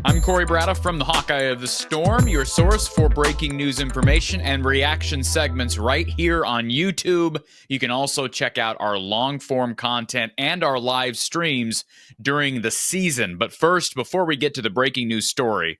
I'm Corey Brada from the Hawkeye of the Storm, your source for breaking news information and reaction segments right here on YouTube. You can also check out our long-form content and our live streams during the season. But first, before we get to the breaking news story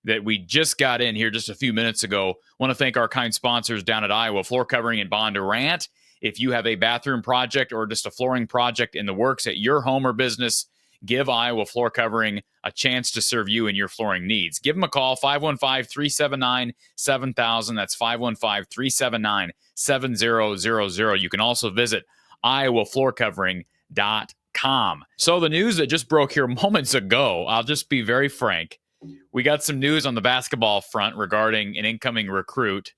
that we just got in here just a few minutes ago, I want to thank our kind sponsors down at Iowa, Floor Covering and Bondurant. If you have a bathroom project or just a flooring project in the works at your home or business, give Iowa Floor Covering a chance to serve you and your flooring needs. Give them a call, 515-379-7000. That's 515-379-7000. You can also visit iowafloorcovering.com. So the news that just broke here moments ago, I'll just be very frank. We got some news on the basketball front regarding an incoming recruit.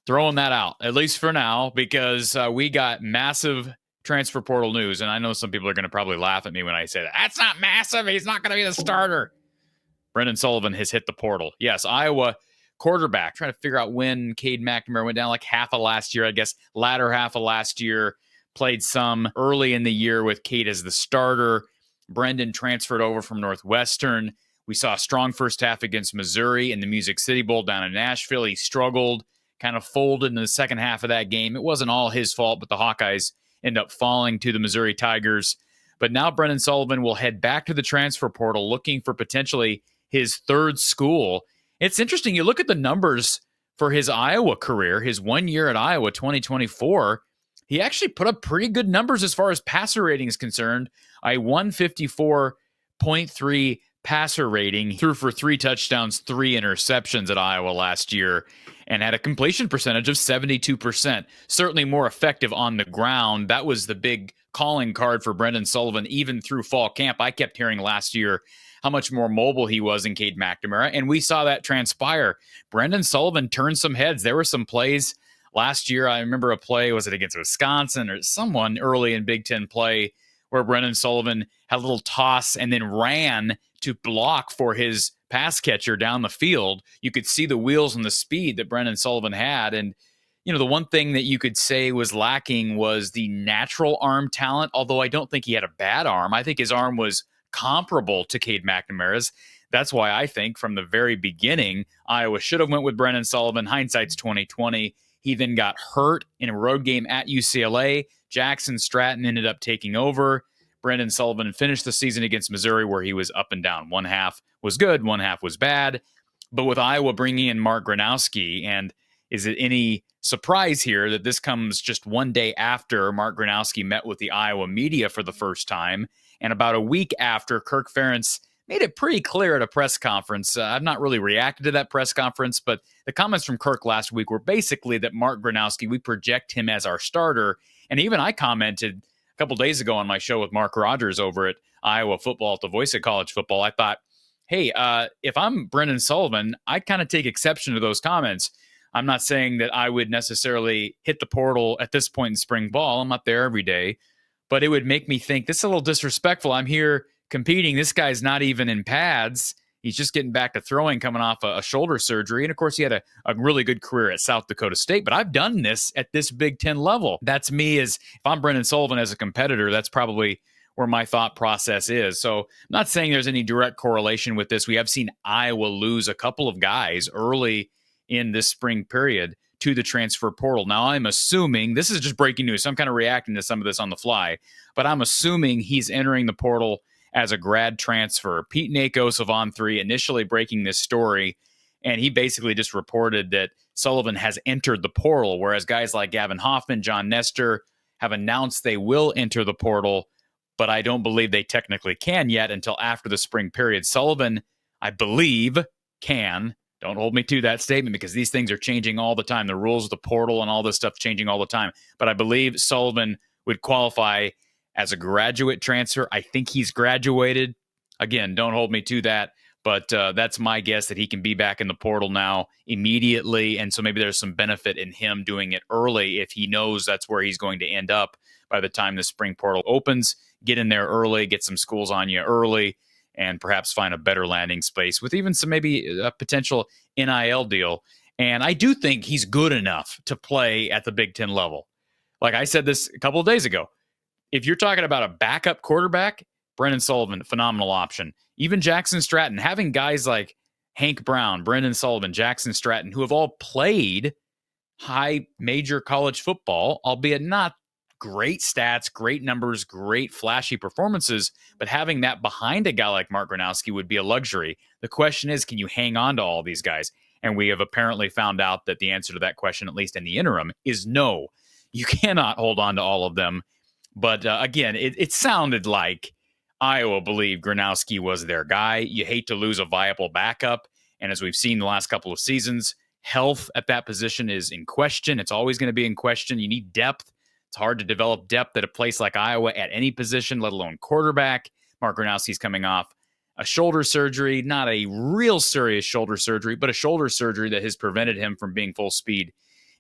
Throwing that out, at least for now, because we got massive transfer portal news, and I know some people are going to probably laugh at me when I say that. That's not massive. He's not going to be the starter. Brendan Sullivan has hit the portal. Yes, Iowa quarterback. Trying to figure out when Cade McNamara went down, like half of last year, I guess, latter half of last year. Played some early in the year with Cade as the starter. Brendan transferred over from Northwestern. We saw a strong first half against Missouri in the Music City Bowl down in Nashville. He struggled, kind of folded in the second half of that game. It wasn't all his fault, but the Hawkeyes end up falling to the Missouri Tigers. But now Brendan Sullivan will head back to the transfer portal looking for potentially his third school. It's interesting. You look at the numbers for his Iowa career, his 1 year at Iowa, 2024. He actually put up pretty good numbers as far as passer rating is concerned. A 154.3 passer rating, threw for 3 touchdowns, 3 interceptions at Iowa last year, and had a completion percentage of 72%. Certainly more effective on the ground. That was the big calling card for Brendan Sullivan, even through fall camp. I kept hearing last year how much more mobile he was than Cade McNamara, and we saw that transpire. Brendan Sullivan turned some heads. There were some plays last year. I remember a play, was it against Wisconsin or someone early in Big Ten play, where Brendan Sullivan had a little toss and then ran to block for his pass catcher down the field. You could see the wheels and the speed that Brendan Sullivan had. And, you know, the one thing that you could say was lacking was the natural arm talent, although I don't think he had a bad arm. I think his arm was comparable to Cade McNamara's. That's why I think from the very beginning, Iowa should have went with Brendan Sullivan. Hindsight's 2020. He then got hurt in a road game at UCLA. Jackson Stratton ended up taking over. Brendan Sullivan finished the season against Missouri where he was up and down. One half was good, one half was bad. But with Iowa bringing in Mark Gronowski, and is it any surprise here that this comes just one day after Mark Gronowski met with the Iowa media for the first time, and about a week after Kirk Ferentz made it pretty clear at a press conference. I've not really reacted to that press conference, but the comments from Kirk last week were basically that Mark Gronowski, we project him as our starter. And even I commented a couple days ago on my show with Mark Rogers over at Iowa Football at the Voice of College Football. I thought, hey, if I'm Brendan Sullivan, I kind of take exception to those comments. I'm not saying that I would necessarily hit the portal at this point in spring ball. I'm not there every day. But it would make me think, this is a little disrespectful. I'm here competing. This guy's not even in pads. He's just getting back to throwing, coming off a shoulder surgery. And, of course, he had a really good career at South Dakota State. But I've done this at this Big Ten level. That's me. If I'm Brendan Sullivan as a competitor, that's probably where my thought process is. So I'm not saying there's any direct correlation with this. We have seen Iowa lose a couple of guys early in this spring period to the transfer portal. Now, I'm assuming, this is just breaking news, so I'm kind of reacting to some of this on the fly, but I'm assuming he's entering the portal as a grad transfer. Pete Nakos of On3 initially breaking this story, and he basically just reported that Sullivan has entered the portal, whereas guys like Gavin Hoffman, John Nestor have announced they will enter the portal, but I don't believe they technically can yet until after the spring period. Sullivan, I believe, can. Don't hold me to that statement because these things are changing all the time. The rules of the portal and all this stuff changing all the time. But I believe Sullivan would qualify as a graduate transfer. I think he's graduated. Again, don't hold me to that. But that's my guess, that he can be back in the portal now immediately. And so maybe there's some benefit in him doing it early if he knows that's where he's going to end up by the time the spring portal opens. Get in there early, get some schools on you early, and perhaps find a better landing space with even some maybe a potential NIL deal. And I do think he's good enough to play at the Big Ten level. Like I said this a couple of days ago, if you're talking about a backup quarterback, Brendan Sullivan, phenomenal option. Even Jackson Stratton, having guys like Hank Brown, Brendan Sullivan, Jackson Stratton, who have all played high major college football, albeit not great stats, great numbers, great flashy performances, but having that behind a guy like Mark Gronowski would be a luxury. The question is, can you hang on to all these guys? And we have apparently found out that the answer to that question, at least in the interim, is no. You cannot hold on to all of them. But again, it sounded like Iowa believed Gronowski was their guy. You hate to lose a viable backup. And as we've seen the last couple of seasons, health at that position is in question. It's always going to be in question. You need depth. It's hard to develop depth at a place like Iowa at any position, let alone quarterback. Mark Gronowski's coming off a shoulder surgery, not a real serious shoulder surgery, but a shoulder surgery that has prevented him from being full speed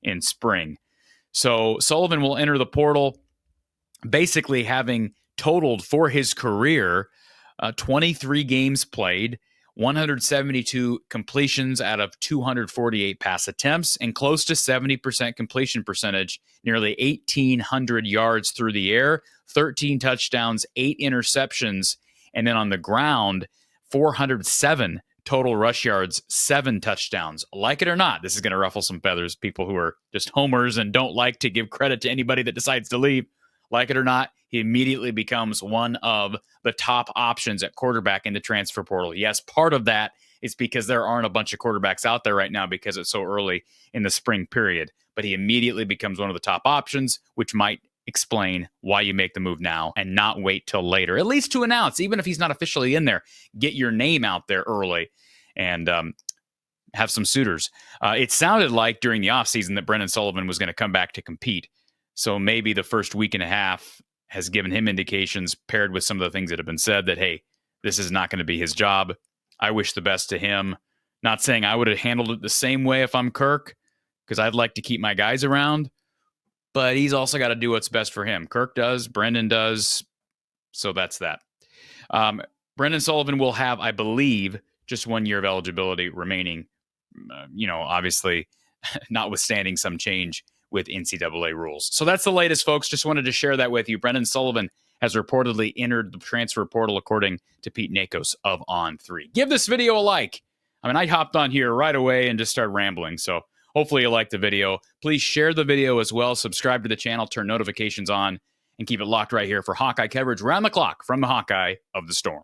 in spring. So Sullivan will enter the portal basically having totaled for his career 23 games played, 172 completions out of 248 pass attempts, and close to 70% completion percentage, nearly 1,800 yards through the air, 13 touchdowns, 8 interceptions, and then on the ground, 407 total rush yards, 7 touchdowns. Like it or not, this is going to ruffle some feathers, people who are just homers and don't like to give credit to anybody that decides to leave. Like it or not, he immediately becomes one of the top options at quarterback in the transfer portal. Yes, part of that is because there aren't a bunch of quarterbacks out there right now because it's so early in the spring period. But he immediately becomes one of the top options, which might explain why you make the move now and not wait till later, at least to announce, even if he's not officially in there, get your name out there early and have some suitors. It sounded like during the offseason that Brendan Sullivan was going to come back to compete. So maybe the first week and a half has given him indications, paired with some of the things that have been said, that, hey, this is not going to be his job. I wish the best to him. Not saying I would have handled it the same way if I'm Kirk, because I'd like to keep my guys around. But he's also got to do what's best for him. Kirk does, Brendan does. So that's that. Brendan Sullivan will have, I believe, just 1 year of eligibility remaining, obviously, notwithstanding some change with NCAA rules. So that's the latest, folks. Just wanted to share that with you. Brendan Sullivan has reportedly entered the transfer portal, according to Pete Nakos of On3. Give this video a like. I hopped on here right away and just started rambling. So hopefully you liked the video. Please share the video as well. Subscribe to the channel, turn notifications on, and keep it locked right here for Hawkeye coverage around the clock from the Hawkeye of the Storm.